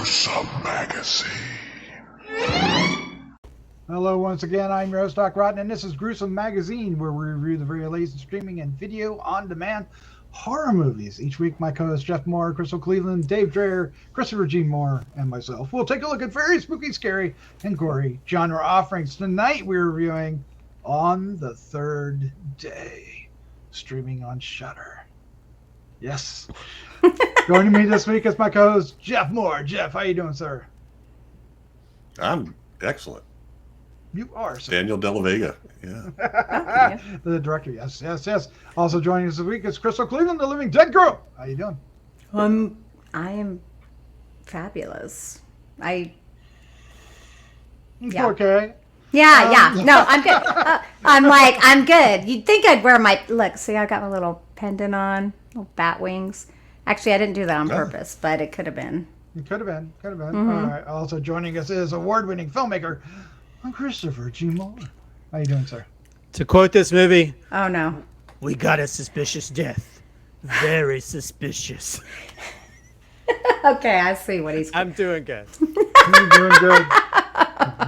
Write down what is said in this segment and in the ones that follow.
Gruesome Magazine. Hello once again, I'm your host, Doc Rotten, and this is Gruesome Magazine, where we review the very latest streaming and video on-demand horror movies. Each week, my co-host Jeff Mohr, Crystal Cleveland, Dave Dreher, Christopher G. Mohr, and myself will take a look at very spooky, scary, and gory genre offerings. Tonight, we're reviewing On the Third Day, streaming on SHUDDER. Yes. Joining me this week is my co-host, Jeff Mohr. Jeff, how you doing, sir? I'm excellent. You are, sir. Daniel De La Vega. Yeah. The director, yes. Also joining us this week is Crystal Cleveland, the Living Dead Girl. How you doing? I am fabulous. Yeah. Okay. Yeah. No, I'm good. I'm good. You'd think I'd wear my, look, see, I got my little pendant on, little bat wings. Actually, I didn't do that on purpose, but it could have been. It could have been. Mm-hmm. All right. Also joining us is award-winning filmmaker, Christopher G. Mohr. How you doing, sir? To quote this movie, Oh, no. we got a suspicious death. Very suspicious. Okay, I see what he's... I'm doing good. You're doing good.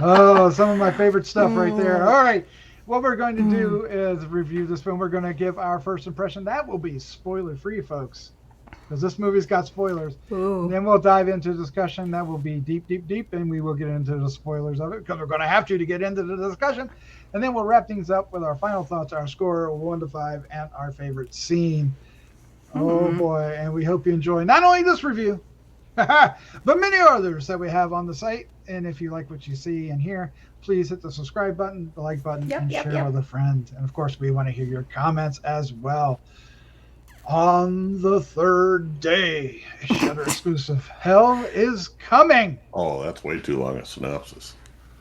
Oh, some of my favorite stuff right there. All right. What we're going to do is review this film. We're going to give our first impression. That will be spoiler-free, folks, because this movie's got spoilers. Ooh. And then we'll dive into discussion. That will be deep, and we will get into the spoilers of it, because we're going to have to get into the discussion. And then we'll wrap things up with our final thoughts, our score, 1 to 5, and our favorite scene. Oh, boy. And we hope you enjoy not only this review, but many others that we have on the site. And if you like what you see and hear, please hit the subscribe button, the like button, and share with a friend. And, of course, we want to hear your comments as well. On the Third Day, a Shudder exclusive. Hell is Coming. Oh, that's way too long a synopsis.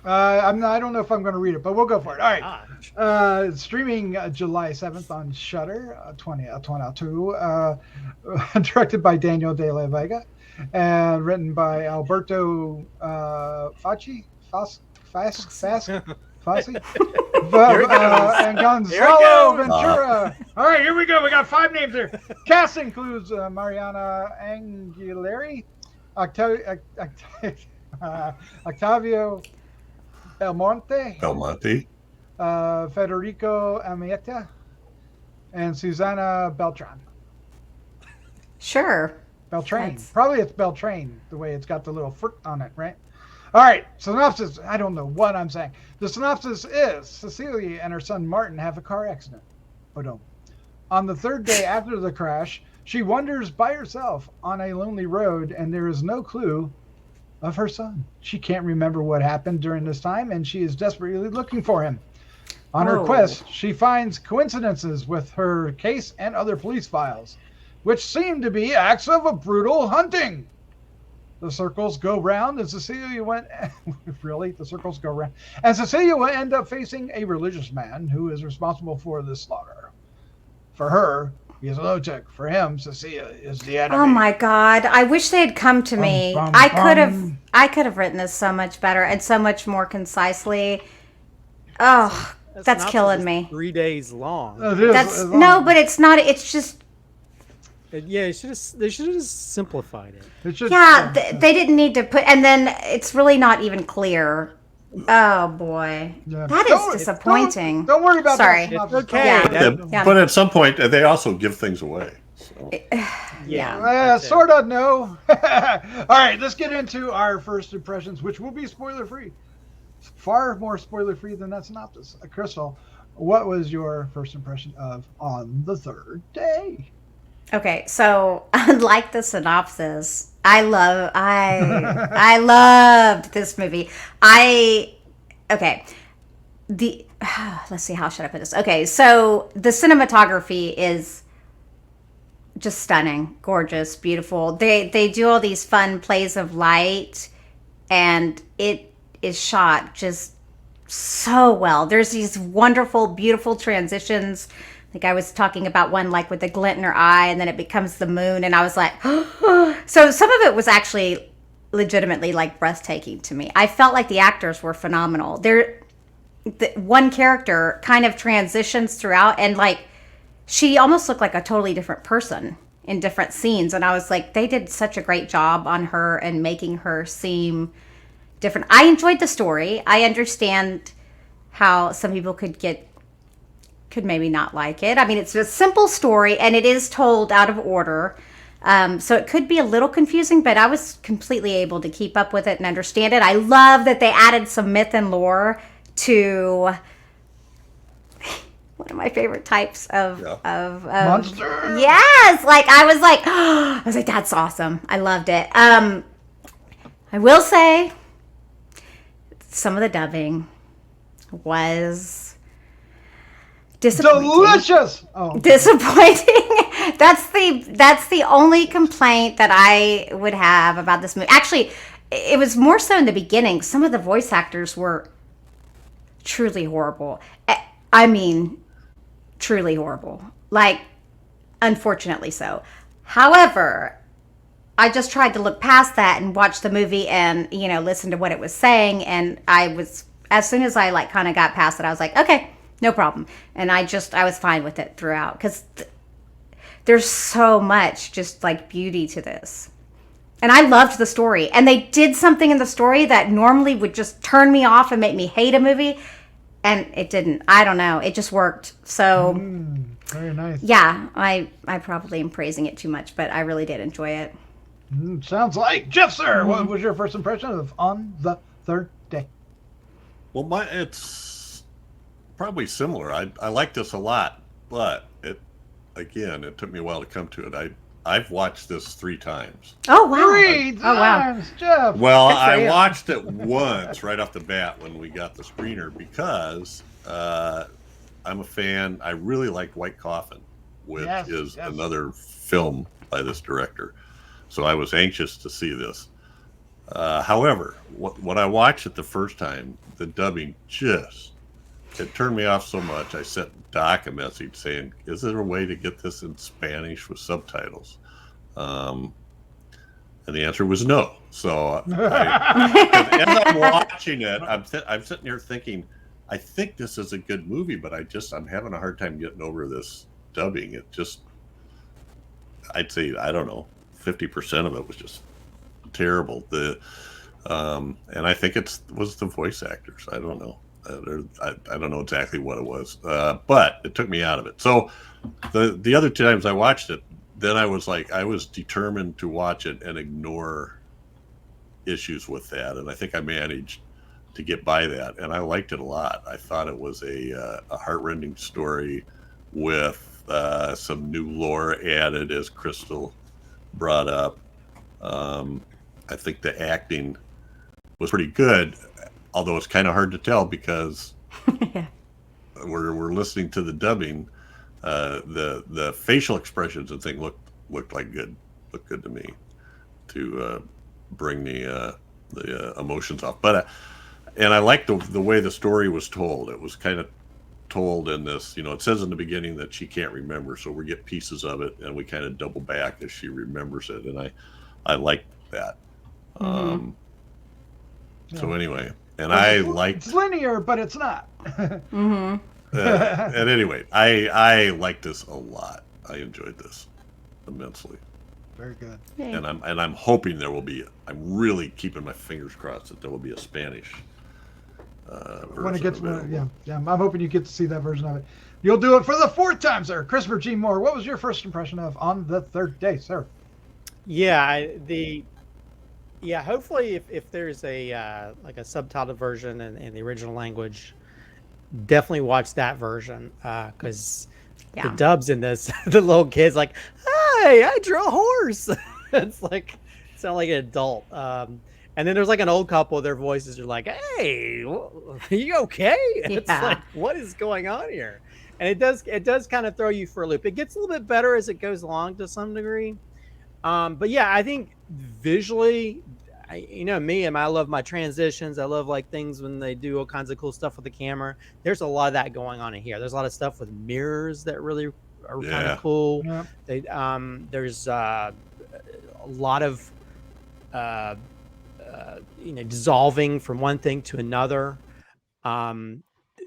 I don't know if I'm going to read it, but we'll go for it. All right. Streaming July 7th on SHUDDER, 2022. Directed by Daniel De La Vega and written by Alberto Fassi and Gonzalo Ventura. All right, here we go. We got 5 names here. Cast includes Mariana Anguilleri, Octavio Belmonte, Federico Amieta, and Susana Beltran. Sure. Beltrain. Probably it's Beltrain, the way it's got the little foot on it, right? All right, synopsis. I don't know what I'm saying. The synopsis is Cecilia and her son Martin have a car accident. On the third day after the crash, she wanders by herself on a lonely road, and there is no clue of her son. She can't remember what happened during this time, and she is desperately looking for him. On her quest, she finds coincidences with her case and other police files, which seem to be acts of a brutal hunting. The circles go round, and Cecilia the circles go round. And Cecilia will end up facing a religious man who is responsible for this slaughter. For her, he is a lunatic. For him, Cecilia is the enemy. Oh my God! I wish they had come to me. I could have written this so much better and so much more concisely. Oh, that's killing me. 3 days long. It is, no, but it's not. It's just. Yeah, they should have just simplified it. They didn't need to put, and then it's really not even clear. Oh boy, that is disappointing. Don't worry about that. It's okay. But at some point, they also give things away. So. Sort of, no. All right, let's get into our first impressions, which will be spoiler-free. Far more spoiler-free than that synopsis. Crystal, what was your first impression of On the Third Day? Okay, so unlike the synopsis, I loved this movie. Let's see, how should I put this? Okay, so the cinematography is just stunning, gorgeous, beautiful. They do all these fun plays of light, and it is shot just so well. There's these wonderful, beautiful transitions. Like I was talking about one like with the glint in her eye, and then it becomes the moon, and I was like, so some of it was actually legitimately like breathtaking to me. I felt like the actors were phenomenal. One character kind of transitions throughout, and like she almost looked like a totally different person in different scenes, and I was like, they did such a great job on her and making her seem different. I enjoyed the story. I understand how some people could maybe not like it. I mean, it's a simple story and it is told out of order. So it could be a little confusing, but I was completely able to keep up with it and understand it. I love that they added some myth and lore to one of my favorite types of Monster. Yes, like I was like, that's awesome. I loved it. I will say some of the dubbing was disappointing. Delicious. Oh, Disappointing. That's the only complaint that I would have about this movie. Actually, it was more so in the beginning. Some of the voice actors were truly horrible. I mean, truly horrible. Like, unfortunately so. However, I just tried to look past that and watch the movie and, listen to what it was saying. And as soon as I like kind of got past it, I was like, okay, no problem. And I was fine with it throughout because there's so much just like beauty to this. And I loved the story. And they did something in the story that normally would just turn me off and make me hate a movie. And it didn't. I don't know. It just worked. So very nice. yeah, I probably am praising it too much, but I really did enjoy it. Sounds like Jeff, sir. What was your first impression of On the Third Day? Well, it's probably similar. I like this a lot, but it took me a while to come to it. I've watched this 3 times. Oh wow! Three times, Jeff. Well, Good for I you. watched it once right off the bat when we got the screener because I'm a fan. I really liked White Coffin, which is another film by this director. So I was anxious to see this. However, when I watched it the first time, the dubbing it turned me off so much. I sent Doc a message saying, is there a way to get this in Spanish with subtitles? And the answer was no. So as I'm watching it, I'm sitting here thinking, I think this is a good movie, but I'm having a hard time getting over this dubbing. I'd say, I don't know, 50% of it was just terrible. And I think was the voice actors. I don't know. I don't know exactly what it was, but it took me out of it. So the other 2 times I watched it, then I was determined to watch it and ignore issues with that. And I think I managed to get by that. And I liked it a lot. I thought it was a heartrending story with some new lore added, as Crystal brought up. I think the acting was pretty good, although it's kind of hard to tell because we're listening to the dubbing. The facial expressions and things looked good to me to bring the emotions off. But and I liked the way the story was told. It was kind of told in this, it says in the beginning that she can't remember, so we get pieces of it and we kind of double back as she remembers it, and I liked that. So anyway, and I liked it's linear, but it's not. at any rate, I liked this a lot. I enjoyed this immensely. Very good. Yay. And I'm hoping there will be. I'm really keeping my fingers crossed that there will be a Spanish version. When it gets, available. yeah, I'm hoping you get to see that version of it. You'll do it for the 4th time, sir. Christopher G. Mohr, what was your first impression of On the Third Day, sir? Yeah, hopefully if there's a like a subtitled version in the original language, definitely watch that version because the dubs in this, the little kid's like, "Hey, I drew a horse." It's like sound like an adult. And then there's like an old couple. Their voices are like, "Hey, are you okay?" It's like, what is going on here? And it does kind of throw you for a loop. It gets a little bit better as it goes along to some degree. But yeah, I think visually, I love my transitions. I love like things when they do all kinds of cool stuff with the camera. There's a lot of that going on in here. There's a lot of stuff with mirrors that really are kind of cool. Yeah. There's a lot of dissolving from one thing to another.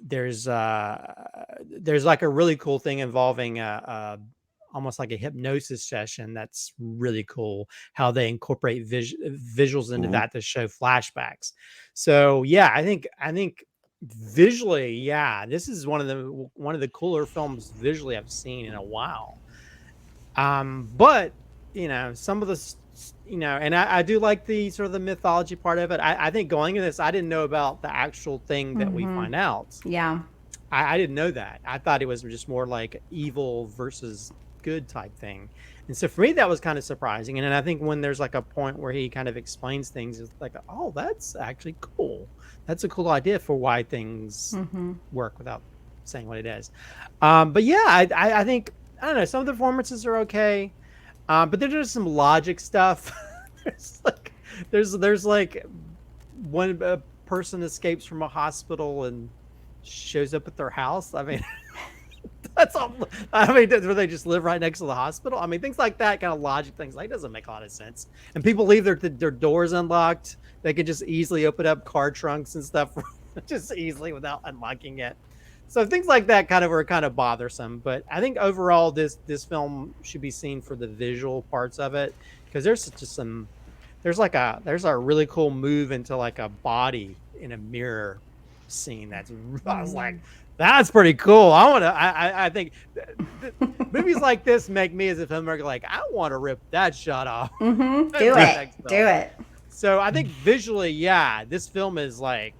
There's like a really cool thing involving almost like a hypnosis session. That's really cool how they incorporate visuals into that to show flashbacks. So yeah, I think visually, yeah, this is one of the cooler films visually I've seen in a while. But some of the, and I do like the sort of the mythology part of it. I think going into this, I didn't know about the actual thing that we find out. Yeah. I didn't know that. I thought it was just more like evil versus good type thing. And so for me, that was kind of surprising. And then I think when there's like a point where he kind of explains things, it's like, oh, that's actually cool. That's a cool idea for why things work without saying what it is. But yeah, I think, I don't know, some of the performances are okay. But there's just some logic stuff. there's like one person escapes from a hospital and shows up at their house. I mean, that's all. I mean, where they just live right next to the hospital. I mean, things like that, kind of logic things, like doesn't make a lot of sense. And people leave their doors unlocked. They could just easily open up car trunks and stuff, just easily without unlocking it. So things like that were kind of bothersome. But I think overall, this film should be seen for the visual parts of it, because there's a really cool move into like a body in a mirror scene. I was like, that's pretty cool. I think movies like this make me as a filmmaker like, I want to rip that shot off. Do it. So I think visually, yeah, this film is like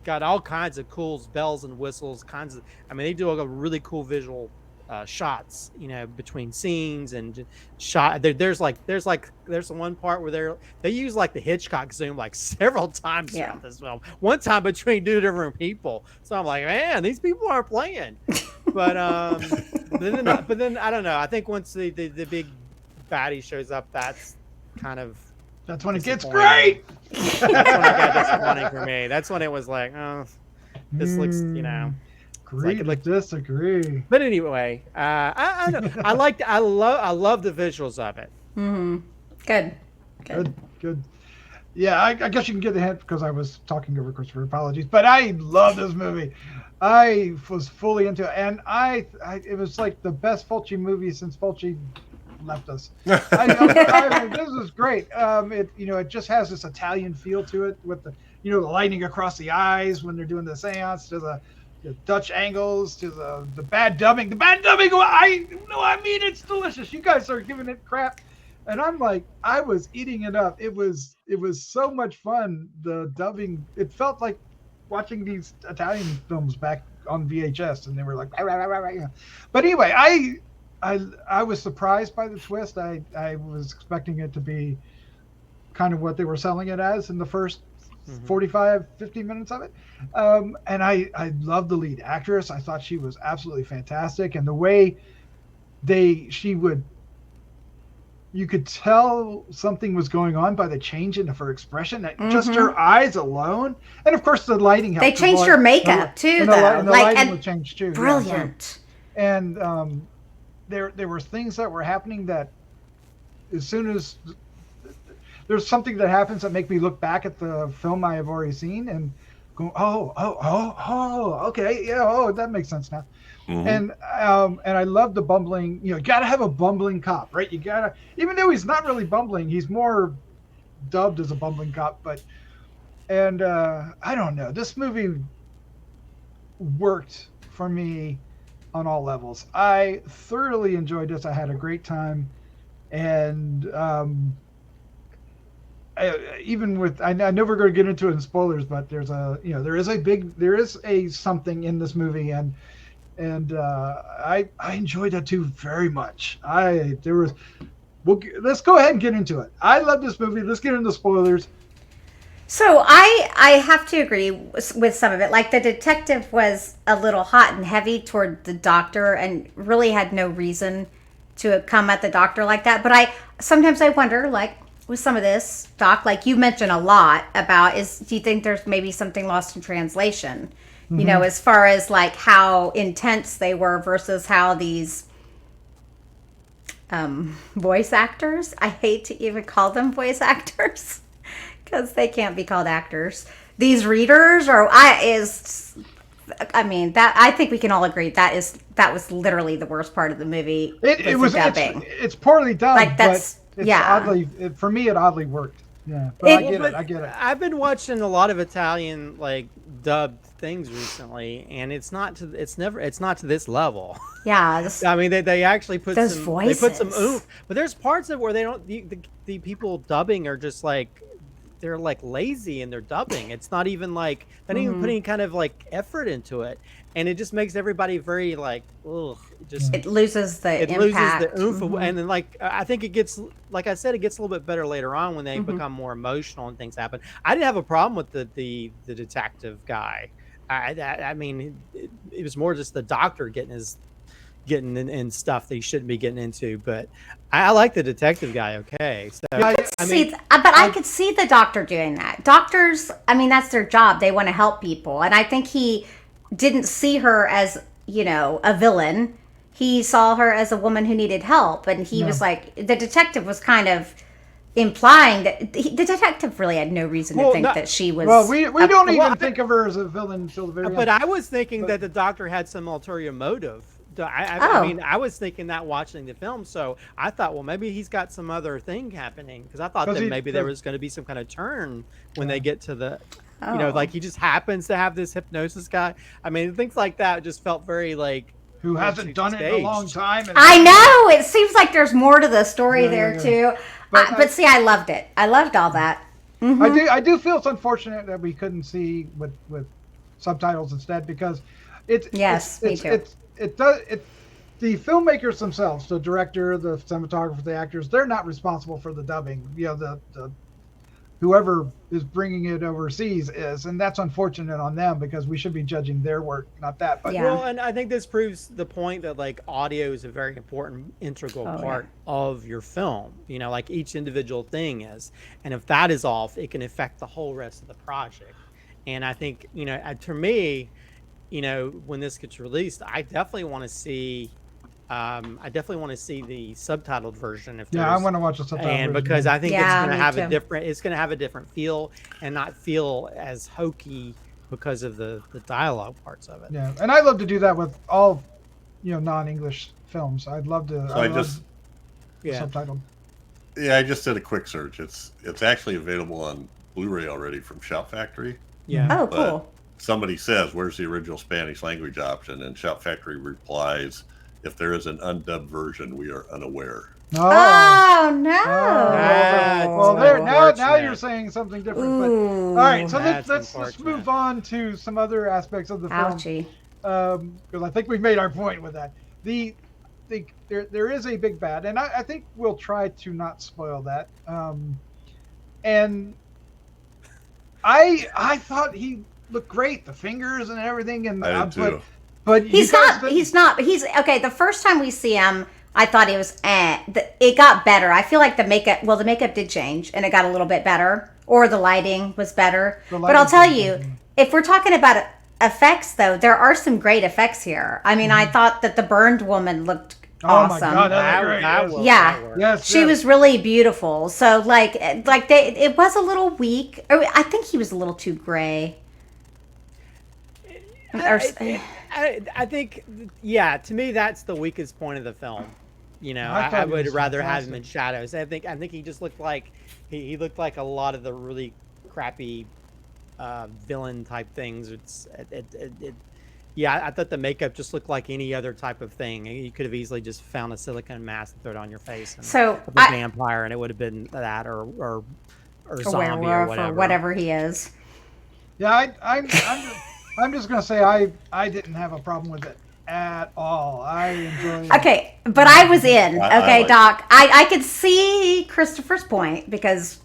got all kinds of cool bells and whistles, they do a really cool visual shots, between scenes and shot. There's one part where they use like the Hitchcock zoom like several times throughout this film. One time between two different people. So I'm like, man, these people aren't playing. But but then I don't know. I think once the big baddie shows up, that's when it gets great. That's when it got disappointing for me. That's when it was like, oh, this looks, Agree to disagree. But anyway, I love the visuals of it. Good. Yeah, I guess you can get the hint because I was talking over Christopher. Apologies, but I love this movie. I was fully into it, and it was like the best Fulci movie since Fulci left us. This is great. It just has this Italian feel to it with the the lightning across the eyes when they're doing the seance, to the Dutch angles, to the bad dubbing. The bad dubbing, it's delicious. You guys are giving it crap, and I'm like, I was eating it up. It was so much fun. The dubbing, it felt like watching these Italian films back on VHS, and they were like, rah, rah, rah, rah. But anyway, I was surprised by the twist. I was expecting it to be kind of what they were selling it as in the first 45, 50 minutes of it. And I loved the lead actress. I thought she was absolutely fantastic. And the way you could tell something was going on by the change in her expression, just her eyes alone. And of course the lighting helped. They changed her makeup too, though. The lighting was changed too. Brilliant. Yeah, and there were things that were happening that as soon as there's something that happens that make me look back at the film I have already seen and go, okay, yeah, that makes sense now. And I love the bumbling. You gotta have a bumbling cop, right? You gotta, even though he's not really bumbling, he's more dubbed as a bumbling cop. And I don't know, this movie worked for me on all levels. I thoroughly enjoyed this. I had a great time, and even with, I know we're going to get into it in spoilers, but there is a something in this movie, and I enjoyed that too very much. Let's go ahead and get into it. I love this movie. Let's get into spoilers. So I have to agree with some of it. Like, the detective was a little hot and heavy toward the doctor and really had no reason to come at the doctor like that. But sometimes I wonder, like, with some of this, Doc, like you mentioned a lot about, do you think there's maybe something lost in translation? As far as like how intense they were versus how these voice actors, I hate to even call them voice actors because they can't be called actors. These readers I think we can all agree that is that was literally the worst part of the movie. It was the dubbing. it's poorly done, Like, that's- but it's yeah. oddly for me it oddly worked. Yeah, but I get it. I've been watching a lot of Italian like dubbed things recently, and it's not to this level. Yeah, I mean, they actually put Those some voices. they put some oomph, but there's parts of where they don't the people dubbing are just like they're like lazy in their dubbing. It's not even like they don't even put any kind of like effort into it, and it just makes everybody very like ugh. it loses the It impact. loses the oomph, and then like I think it gets, like I said, it gets a little bit better later on when they become more emotional and things happen. I didn't have a problem with the detective guy. I mean, it was more just the doctor getting in stuff that he shouldn't be getting into. But I like the detective guy. Okay, so I could see the doctor doing that. Doctors, I mean, that's their job. They want to help people, and I think he didn't see her as, you know, a villain. He saw her as a woman who needed help, and he was like, the detective was kind of implying that the detective really had no reason to think that she was. Well, we don't even think of her as a villain until the very end. But I was thinking that the doctor had some ulterior motive. I mean, I was thinking that watching the film, so I thought, well, maybe he's got some other thing happening, because I thought that maybe there was going to be some kind of turn when they get to the, you know, like he just happens to have this hypnosis guy. I mean, things like that just felt very like. Who hasn't done it in a long time. I know! It seems like there's more to the story there, too. But see, I loved it. I loved all that. I do feel it's unfortunate that we couldn't see with subtitles instead, because me too. The filmmakers themselves, the director, the cinematographer, the actors, they're not responsible for the dubbing. You know, the whoever is bringing it overseas is, and that's unfortunate on them, because we should be judging their work, not that. But well, and I think this proves the point that like audio is a very important integral part of your film. You know, like each individual thing is, and if that is off, it can affect the whole rest of the project. And I think, you know, to me, you know, when this gets released, I definitely want to see. I definitely want to see the subtitled version. I want to watch the subtitled version. Because I think it's going to have a different feel and not feel as hokey because of the dialogue parts of it. Yeah, and I love to do that with all, you know, non-English films. I'd love to. Subtitled. Yeah, I just did a quick search. It's actually available on Blu-ray already from Shout Factory. Yeah. Oh, cool. Somebody says, "Where's the original Spanish language option?" And Shout Factory replies, "If there is an undubbed version, we are unaware." Oh no! Now you're saying something different. But, all right, so let's move on to some other aspects of the film. Because I think we've made our point with that. There is a big bad, and I think we'll try to not spoil that. And I thought he looked great, the fingers and everything, and I did too. But he's not. He's okay. The first time we see him, I thought he was. It got better. I feel like the makeup. Well, the makeup did change, and it got a little bit better, or the lighting was better. But I'll tell you, if we're talking about effects, though, there are some great effects here. I mean, I thought that the burned woman looked awesome. Oh my God, that was great. She was really beautiful. So it was a little weak. I think he was a little too gray. I think, to me, that's the weakest point of the film. You know, I would rather have him in shadows. I think he just looked like he looked like a lot of the really crappy villain type things. I thought the makeup just looked like any other type of thing. You could have easily just found a silicone mask and throw it on your face. And a vampire, and it would have been that or zombie or whatever he is. Yeah, I'm just gonna say I didn't have a problem with it at all. I enjoyed it. Okay, but I was in. Okay, I Doc. I could see Christopher's point, because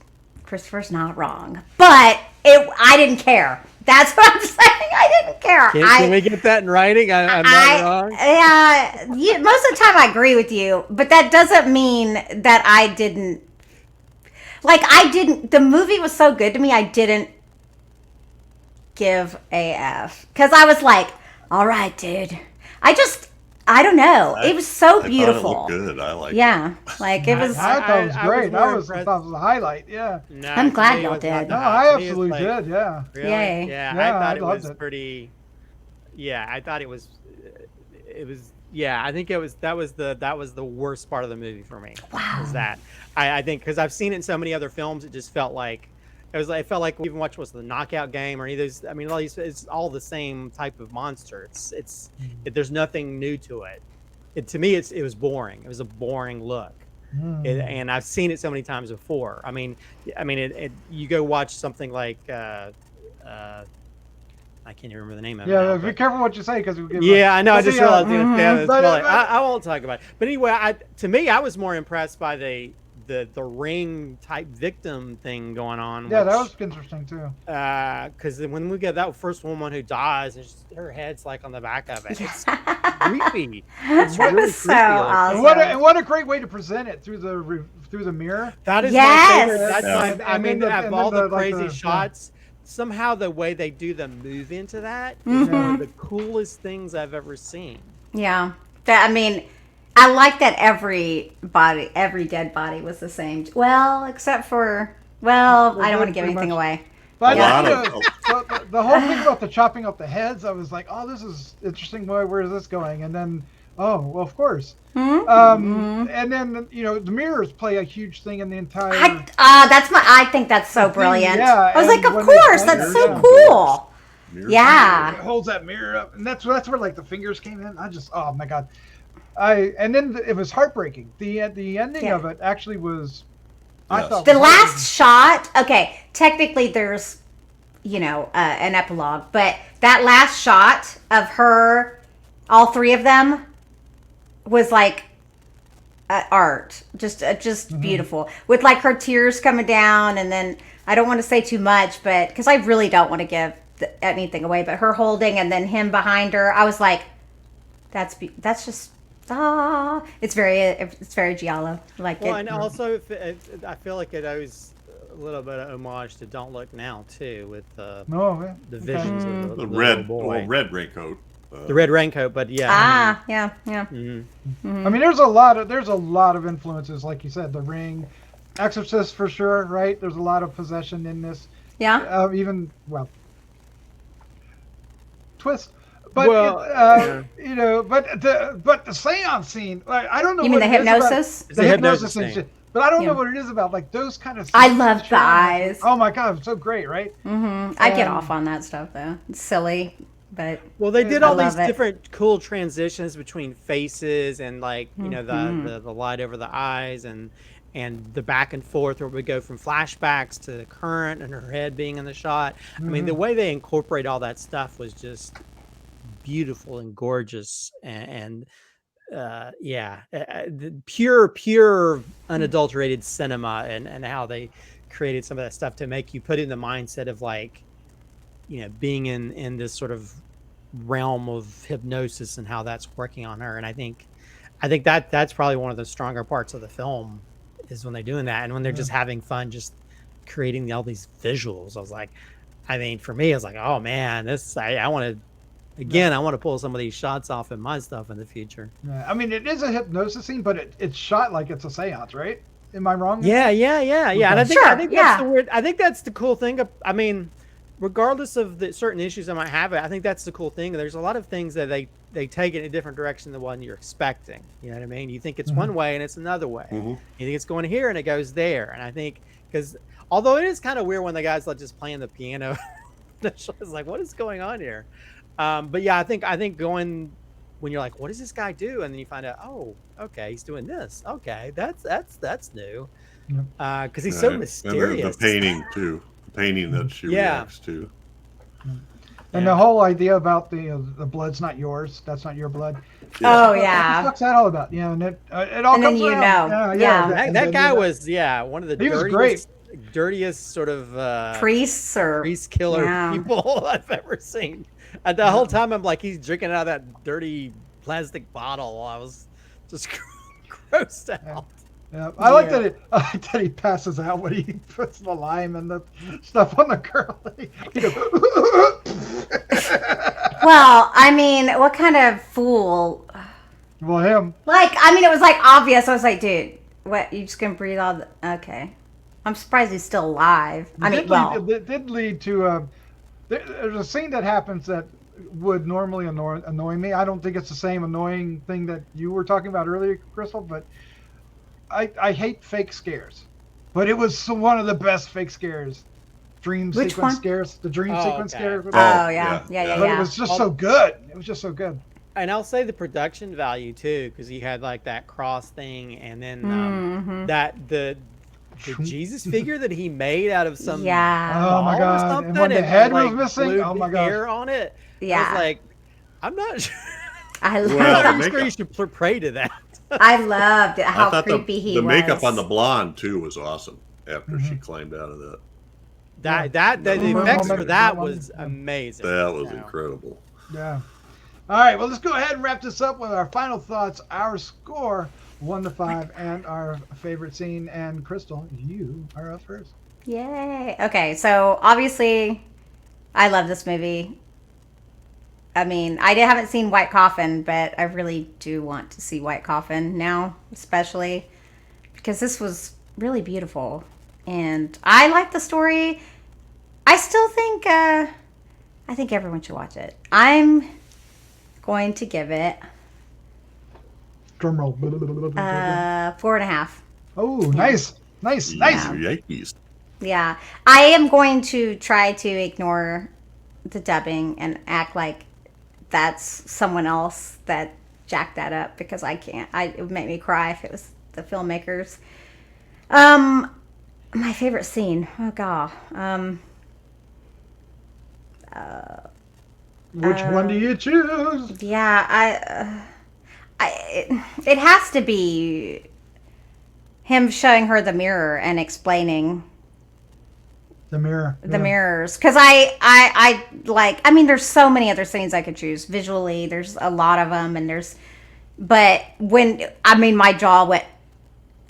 Christopher's not wrong. But I didn't care. That's what I'm saying. I didn't care. Can we get that in writing? I'm not wrong. Yeah, most of the time I agree with you, but that doesn't mean that I didn't. The movie was so good to me, I didn't give a F. Because I was like, all right, dude. I don't know. It was so beautiful. I thought it looked good. I liked it. Yeah. It was. I thought it was great. I thought it was a highlight. Yeah. No, I'm glad y'all did. No, I absolutely did. Yeah. Really? Yay. Yeah, I thought it was pretty. Yeah, I thought it was I think that was the worst part of the movie for me. Wow. Was that I think because I've seen it in so many other films, it just felt like it felt like we even watched the Knockout Game or any of those. I mean, it's all the same type of monster. There's nothing new to it. To me, it was boring. It was a boring look. And I've seen it so many times before. I mean, you go watch something like I can't even remember the name of it. Yeah, now, be careful what you say because I know. I just realized but I won't talk about it. But anyway, to me, I was more impressed by the ring type victim thing going on. Yeah, that was interesting too. Because when we get that first woman who dies, and her head's like on the back of it, it's creepy. It's really so creepy. awesome. And what a great way to present it through the mirror. That is Yes. my favorite. That's I mean, of all the crazy like shots, somehow the way they do the move into that is one of the coolest things I've ever seen. Yeah. I mean, I like that every dead body was the same. Well, except for, I don't want to give anything away. But Yeah. the whole thing about the chopping up the heads, I was like, oh, this is interesting. Where is this going? And then, oh, well, of course. And then, the mirrors play a huge thing in the entire. I think that's so brilliant. Yeah, I was like, and of when they course, play that's it, so yeah. cool. Mirrors. Yeah. It holds that mirror up, and that's where like the fingers came in. Oh my god. And then it was heartbreaking. The ending of it actually was. I Yes. thought The was last shot, okay, technically there's, an epilogue, but that last shot of her, all three of them, was like art, just beautiful, with like her tears coming down, and then I don't want to say too much, but because I really don't want to give anything away, but her holding and then him behind her, I was like, that's just. It's very giallo. Like Well, and also I feel like it owes a little bit of homage to Don't Look Now too, with the visions of The little red boy. red raincoat. The red raincoat, but yeah. yeah. I mean, there's a lot of influences, like you said, The Ring, Exorcist for sure, right? There's a lot of possession in this. Yeah. Twist. But but the seance scene, like, I don't know. You mean the hypnosis? The hypnosis thing. scene. But I don't know what it is about, like those kind of. I love the eyes. Oh my god, it's so great, right? I get off on that stuff though. It's silly, but Well, they did all these love it. different cool transitions between faces and like the light over the eyes and the back and forth where we go from flashbacks to the current and her head being in the shot. I mean, the way they incorporate all that stuff was just beautiful and gorgeous and the pure unadulterated cinema and how they created some of that stuff to make you put in the mindset of like being in this sort of realm of hypnosis and how that's working on her. And I think that's probably one of the stronger parts of the film is when they're doing that and when they're just having fun just creating all these visuals. I was like, I mean, for me, I was like, oh man, I want to. Again, I want to pull some of these shots off in my stuff in the future. Yeah. I mean, it is a hypnosis scene, but it's shot like it's a seance, right? Am I wrong? Yeah. And I think that's the weird. I think that's the cool thing. I mean, regardless of the certain issues I might have, I think that's the cool thing. There's a lot of things that they take it in a different direction than the one you're expecting. You know what I mean? You think it's one way and it's another way. You think it's going here and it goes there. And I think because although it is kind of weird when the guy's like just playing the piano, it's like, what is going on here? But yeah, I think going when you're like, what does this guy do? And then you find out, oh, okay, he's doing this. Okay, that's new. Because he's so mysterious. And the painting too. The painting that she reacts to. And the whole idea about the blood's not yours. That's not your blood. Oh yeah. What's that all about? Yeah, and it all and comes then around. That guy was one of the dirtiest sort of priest killer people I've ever seen. And the whole time I'm like, he's drinking out of that dirty plastic bottle. I was just grossed out. Yeah. I like that he passes out when he puts the lime and the stuff on the girl. Well, I mean, what kind of fool? Well, him. Like, I mean, it was like obvious. I was like, dude, what? You just gonna breathe all the? Okay. I'm surprised he's still alive. It did lead to. There's a scene that happens that would normally annoy me. I don't think it's the same annoying thing that you were talking about earlier, Crystal, but I hate fake scares. But it was one of the best fake scares. Dream Which sequence one? scares. The dream sequence okay. scare. Oh yeah, yeah, yeah. yeah. But it was just so good. It was just so good. And I'll say the production value too, because he had like that cross thing, and then that the Jesus figure that he made out of some Yeah. Oh my ball or God! something, And when the head was like, missing, glued oh my hair God! on it. I Yeah. was like, I'm not sure. I Well, loved, the I'm makeup. sure you should pray to that. I loved it, I how thought creepy he the was. makeup on the blonde too was awesome after she climbed out of that. The Mhm. effects Moment, for that moment, was yeah. amazing. That was So, incredible. Yeah. All right. Well, let's go ahead and wrap this up with our final thoughts, our score, 1 to 5, and our favorite scene. And Crystal, you are up first. Yay. Okay, so obviously, I love this movie. I mean, I haven't seen White Coffin, but I really do want to see White Coffin now, especially because this was really beautiful. And I like the story. I still think, I think everyone should watch it. I'm going to give it Drum roll. 4.5. Oh, nice. Nice. Nice. Yankees. Yeah. I am going to try to ignore the dubbing and act like that's someone else that jacked that up because I can't. It would make me cry if it was the filmmakers. My favorite scene. Oh god. Which one do you choose? Yeah, it has to be him showing her the mirror and explaining The mirror. the mirrors, because I like, I mean, there's so many other scenes I could choose visually. There's a lot of them, but when, I mean, my jaw went,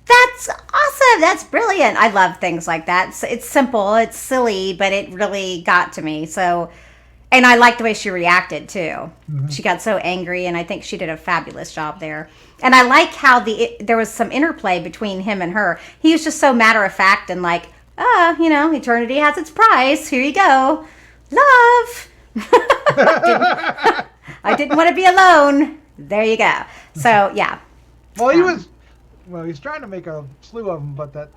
that's awesome, that's brilliant. I love things like that. It's simple, it's silly, but it really got to me. So, and I like the way she reacted too. She got so angry, and I think she did a fabulous job there. And I like how there was some interplay between him and her. He was just so matter of fact and like, eternity has its price. Here you go. Love. I didn't want to be alone. There you go. So, yeah. Well, he's trying to make a slew of them, but that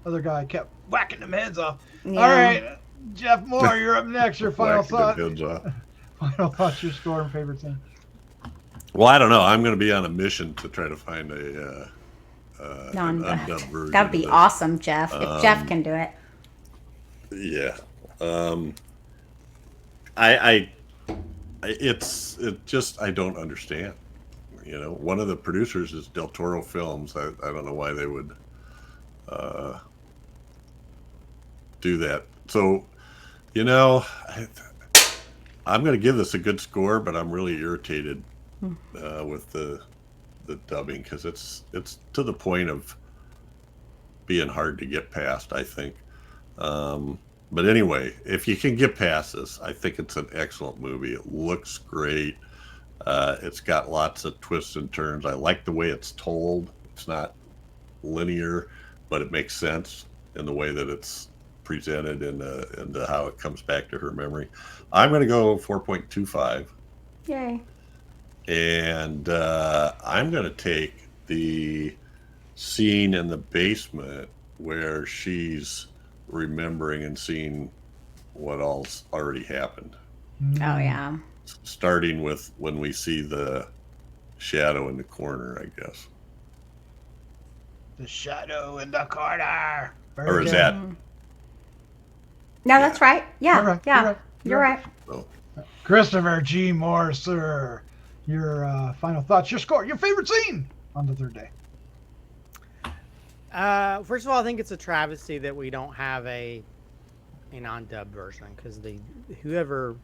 other guy kept whacking them heads off. Yeah. All right, Jeff Mohr, you're up next. Your final Whacking them thought. heads off. Final thoughts, your score and favorite scene. Well, I don't know. I'm going to be on a mission to try to find an Non-dubbed. undubbed version. That would be of this. awesome, Jeff. If Jeff can do it. Yeah. I don't understand. One of the producers is Del Toro Films. I don't know why they would do that. So, I'm going to give this a good score, but I'm really irritated with the dubbing because it's to the point of being hard to get past, I think. But anyway, if you can get past this, I think it's an excellent movie. It looks great. It's got lots of twists and turns. I like the way it's told. It's not linear, but it makes sense in the way that it's presented and how it comes back to her memory. I'm going to go 4.25. Yay. And I'm going to take the scene in the basement where she's remembering and seeing what all's already happened. Oh, yeah. Starting with when we see the shadow in the corner, I guess. The shadow in the corner. Very Or is good. that? No, that's right. Yeah. You're right, Yeah. you're right, You're right. Oh, Christopher G. Mohr, sir. Your final thoughts, your score, your favorite scene on the third day. First of all, I think it's a travesty that we don't have a non-dubbed version because whoever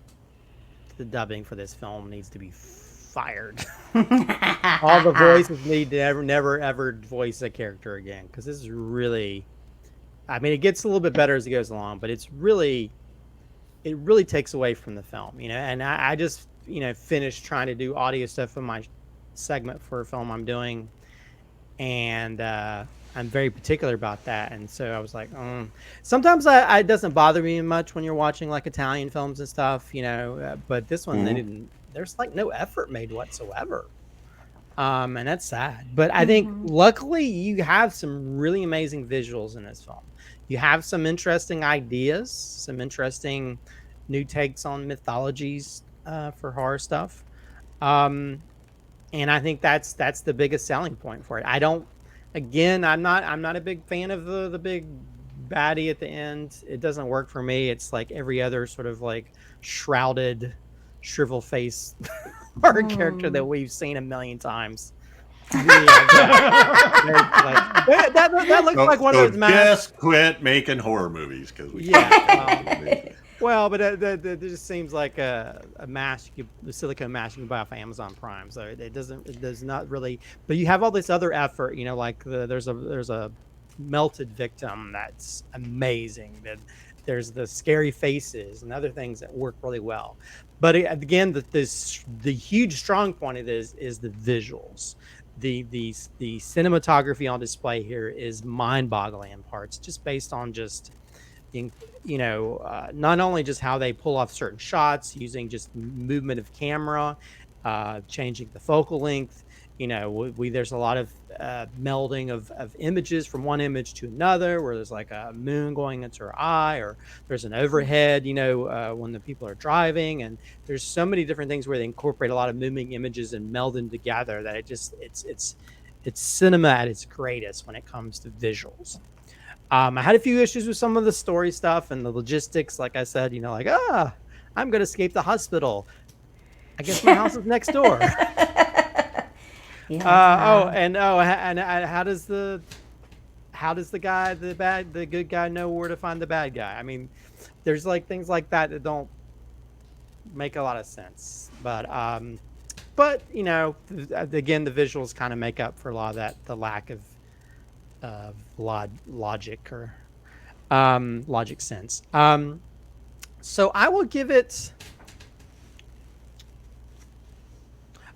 the dubbing for this film needs to be fired. All the voices need to never ever voice a character again because this is really, I mean, it gets a little bit better as it goes along, but it really takes away from the film, And I just finished trying to do audio stuff for my segment for a film I'm doing, and I'm very particular about that, and so I was like, sometimes it doesn't bother me much when you're watching like Italian films and stuff, but this one they didn't. There's like no effort made whatsoever, and that's sad. But I think luckily you have some really amazing visuals in this film. You have some interesting ideas, some interesting new takes on mythologies for horror stuff, and I think that's the biggest selling point for it. I'm not a big fan of the big baddie at the end. It doesn't work for me. It's like every other sort of like shrouded, shrivel face horror character that we've seen a million times. That looks like one of those masks. Just quit making horror movies because we Well, but it just seems like a mask, the silicone mask you can buy off Amazon Prime. So it does not really. But you have all this other effort, like there's a melted victim that's amazing. There's the scary faces and other things that work really well. But again, the huge strong point of this is the visuals. The cinematography on display here is mind-boggling in parts, just based on just not only just how they pull off certain shots using just movement of camera, changing the focal length. There's a lot of melding of images from one image to another, where there's like a moon going into her eye, or there's an overhead, when the people are driving, and there's so many different things where they incorporate a lot of moving images and meld them together that it's cinema at its greatest when it comes to visuals. I had a few issues with some of the story stuff and the logistics. Like I said, I'm going to escape the hospital. I guess my house is next door. And how does the good guy know where to find the bad guy? I mean, there's like things like that don't make a lot of sense. But again, the visuals kind of make up for a lot of that, the lack of logic or logic sense. So I'll give it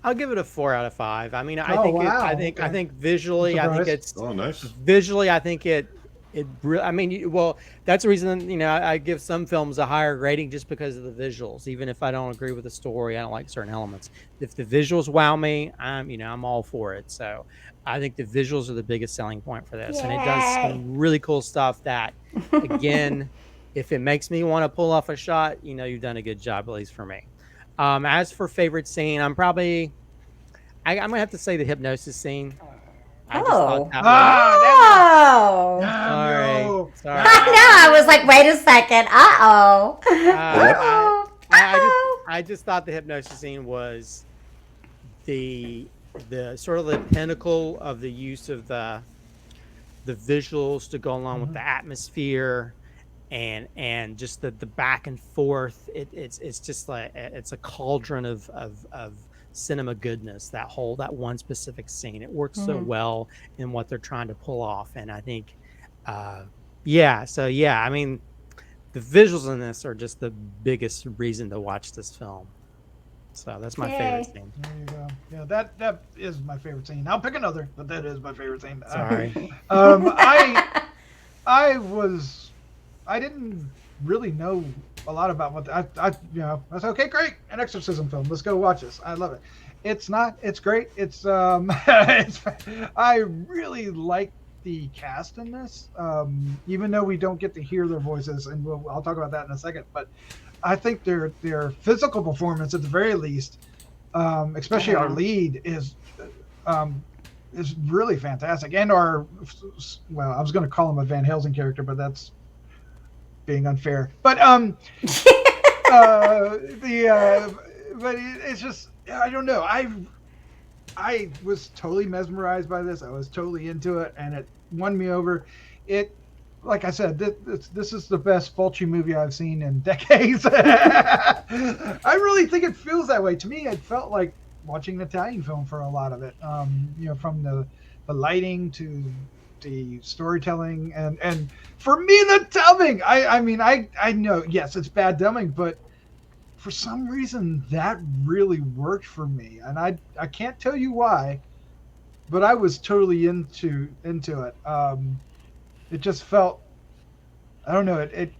a 4 out of 5. I mean, I think visually, I think it's nice. Visually, I think that's the reason, I give some films a higher rating just because of the visuals. Even if I don't agree with the story, I don't like certain elements. If the visuals wow me, I'm all for it. So I think the visuals are the biggest selling point for this. Yay. And it does some really cool stuff that, again, if it makes me want to pull off a shot, you've done a good job, at least for me. As for favorite scene, I'm going to have to say the hypnosis scene. I just thought that Sorry. I was like, wait a second. I just thought the hypnosis scene was the sort of the pinnacle of the use of the visuals to go along with the atmosphere and just the back and forth. It's just like it's a cauldron of cinema goodness, that one specific scene. It works so well in what they're trying to pull off, and I think I mean, the visuals in this are just the biggest reason to watch this film. So that's my favorite scene. There you go. Yeah, that is my favorite scene. I'll pick another, but that is my favorite scene. Sorry. I didn't really know a lot about what I said, okay, great, an exorcism film. Let's go watch this. I love it. It's great. I really like the cast in this, even though we don't get to hear their voices, and I'll talk about that in a second. But I think their physical performance, at the very least, especially our lead, is really fantastic. And I was going to call him a Van Helsing character, but that's being unfair. But it's just, I don't know. I was totally mesmerized by this. I was totally into it, and it won me over. Like I said, this is the best Fulci movie I've seen in decades. I really think it feels that way. To me, it felt like watching an Italian film for a lot of it. From the lighting to the storytelling, and for me, the dubbing. I mean, I know, yes, it's bad dubbing, but for some reason that really worked for me, and I can't tell you why, but I was totally into it. It just felt, I don't know, it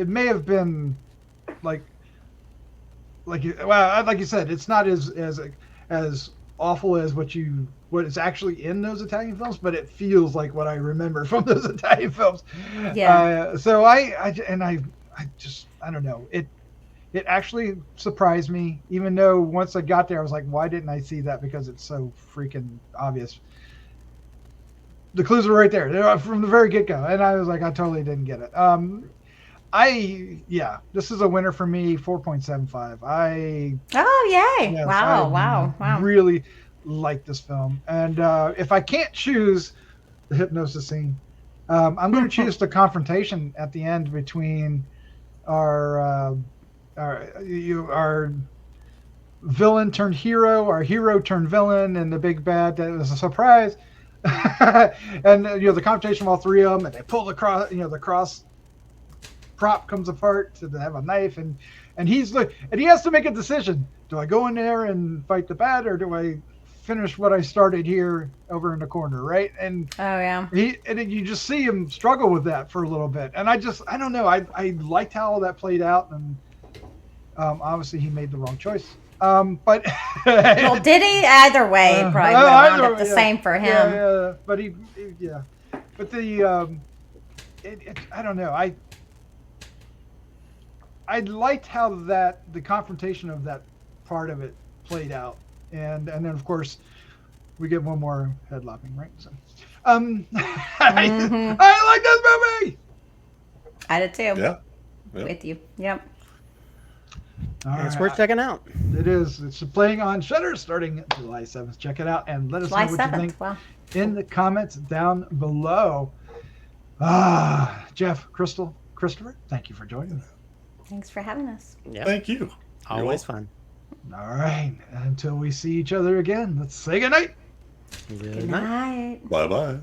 may have been like you said, it's not as awful as what is actually in those Italian films, but it feels like what I remember from those Italian films. Yeah. So I don't know. It actually surprised me, even though once I got there, I was like, why didn't I see that? Because it's so freaking obvious. The clues were right there. They're from the very get-go. And I was like, I totally didn't get it. This is a winner for me, 4.75. Oh, yay. Yes, Wow. Really like this film. And if I can't choose the hypnosis scene, I'm going to choose the confrontation at the end between our villain turned hero, our hero turned villain, and the big bad that was a surprise. And the confrontation of all three of them, and they pull the cross. The cross prop comes apart to have a knife, and he has to make a decision. Do I go in there and fight the bad, or do I finish what I started here over in the corner, right? And you just see him struggle with that for a little bit, and I don't know. I liked how all that played out, and obviously he made the wrong choice. But well, did he? Either way, probably would have wound up the same for him. Yeah, but but I don't know. I liked how the confrontation of that part of it played out, and then of course we get one more head lopping, right? So, I like this movie. I did too. Yeah. With you. Yep. It's worth checking out. It is. It's playing on Shudder starting July 7th. Check it out and let us know what you think in the comments down below. Jeff, Crystal, Christopher, thank you for joining us. Thanks for having us. Yep. Thank you. Always fun. All right. Until we see each other again, let's say goodnight. Good night. Bye-bye.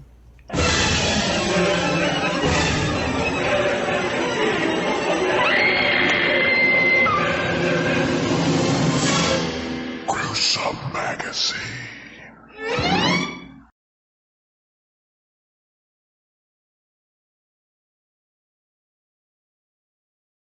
Gruesome Magazine.